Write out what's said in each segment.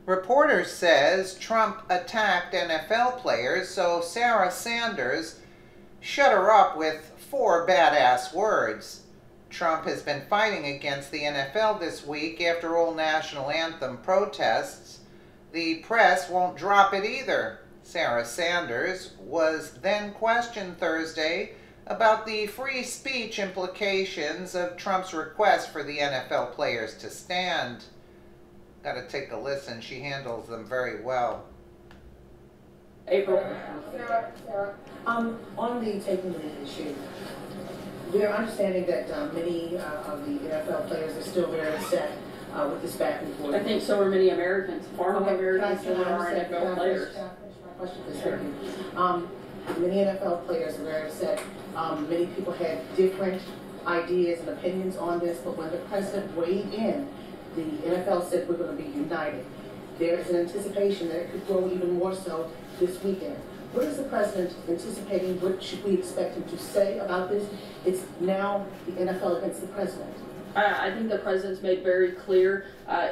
Reporter says Trump attacked NFL players, so Sarah Sanders shut her up with 4 badass words. Trump has been fighting against the NFL this week after all national anthem protests. The press won't drop it either. Sarah Sanders was then questioned Thursday about the free speech implications of Trump's request for the NFL players to stand. Got to take a listen. She handles them very well. April. Sarah, on the taking the issue, we are understanding that many of the NFL players are still very upset with this back and forth. I think so are many Americans, far more Americans than there are NFL players. Many NFL players are very upset. Many people had different ideas and opinions on this, but when the president weighed in, the NFL said we're going to be united. There is an anticipation that it could grow even more so this weekend. What is the president anticipating? What should we expect him to say about this? It's now the NFL against the president. I think the president's made very clear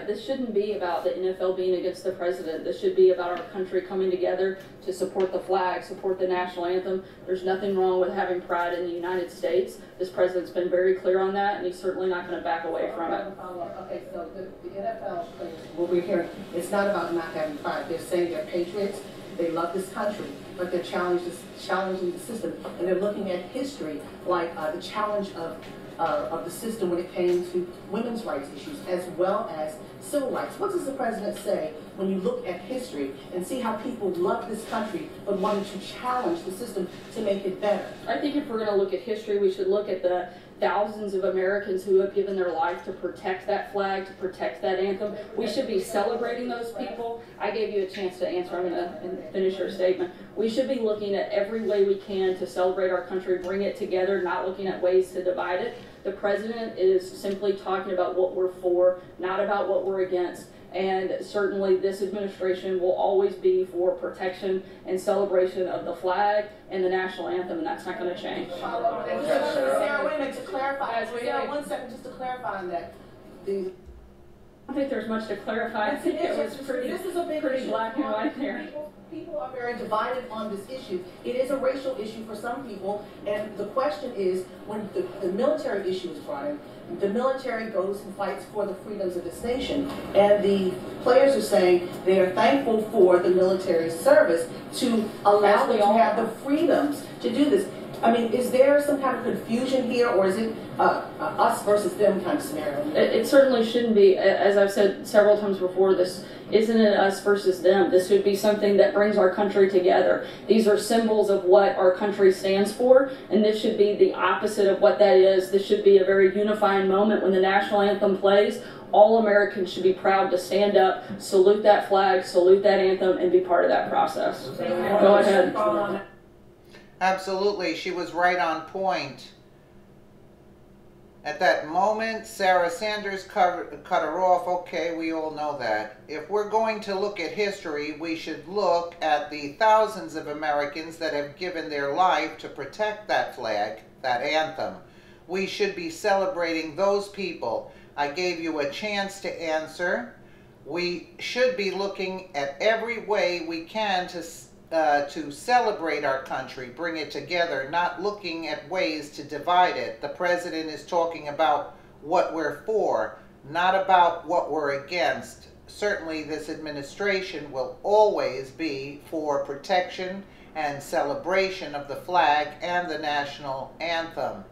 this shouldn't be about the NFL being against the president. This should be about our country coming together to support the flag, support the national anthem. There's nothing wrong with having pride in the United States. This president's been very clear on that, and he's certainly not going to back away from it. Okay, so the NFL players, what we're hearing, it's not about not having pride. They're saying they're patriots. They love this country, but they're challenging the system, and they're looking at history like the challenge of the system when it came to women's rights issues as well as civil rights. What does the president say when you look at history and see how people love this country but wanted to challenge the system to make it better? I think if we're going to look at history, we should look at the thousands of Americans who have given their life to protect that flag, to protect that anthem. We should be celebrating those people. I gave you a chance to answer. I'm going to finish your statement. We should be looking at every way we can to celebrate our country, bring it together, not looking at ways to divide it. The president is simply talking about what we're for, not about what we're against. And certainly this administration will always be for protection and celebration of the flag and the national anthem, and that's not going to change. Sarah, wait a minute, to clarify, Sarah, 1 second, just to clarify on that. I don't think there's much to clarify. I think it was pretty black and white there. People are very divided on this issue. It is a racial issue for some people, and the question is, when the military issue is brought in, the military goes and fights for the freedoms of this nation, and the players are saying they are thankful for the military service to allow them to have the freedoms to do this. I mean, is there some kind of confusion here, or is it us versus them kind of scenario? It certainly shouldn't be. As I've said several times before, this isn't an us versus them. This should be something that brings our country together. These are symbols of what our country stands for, and this should be the opposite of what that is. This should be a very unifying moment when the national anthem plays. All Americans should be proud to stand up, salute that flag, salute that anthem, and be part of that process. Go ahead. Absolutely, she was right on point. At that moment, Sarah Sanders cut her off. Okay, we all know that. If we're going to look at history, we should look at the thousands of Americans that have given their life to protect that flag, that anthem. We should be celebrating those people. I gave you a chance to answer. We should be looking at every way we can to celebrate our country, bring it together, not looking at ways to divide it. The president is talking about what we're for, not about what we're against. Certainly this administration will always be for protection and celebration of the flag and the national anthem.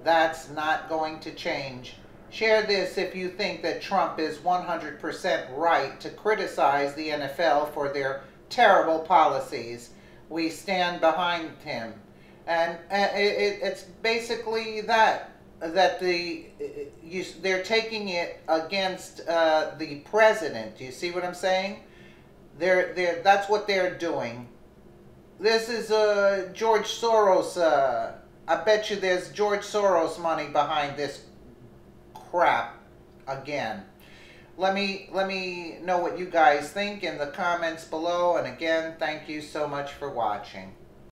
That's not going to change. Share this if you think that Trump is 100% right to criticize the NFL for their terrible policies. We stand behind him, and it's basically that they're taking it against the president. Do you see what I'm saying? That's what they're doing. This is George Soros. I bet you there's George Soros money behind this crap again. Let me know what you guys think in the comments below, and again, thank you so much for watching.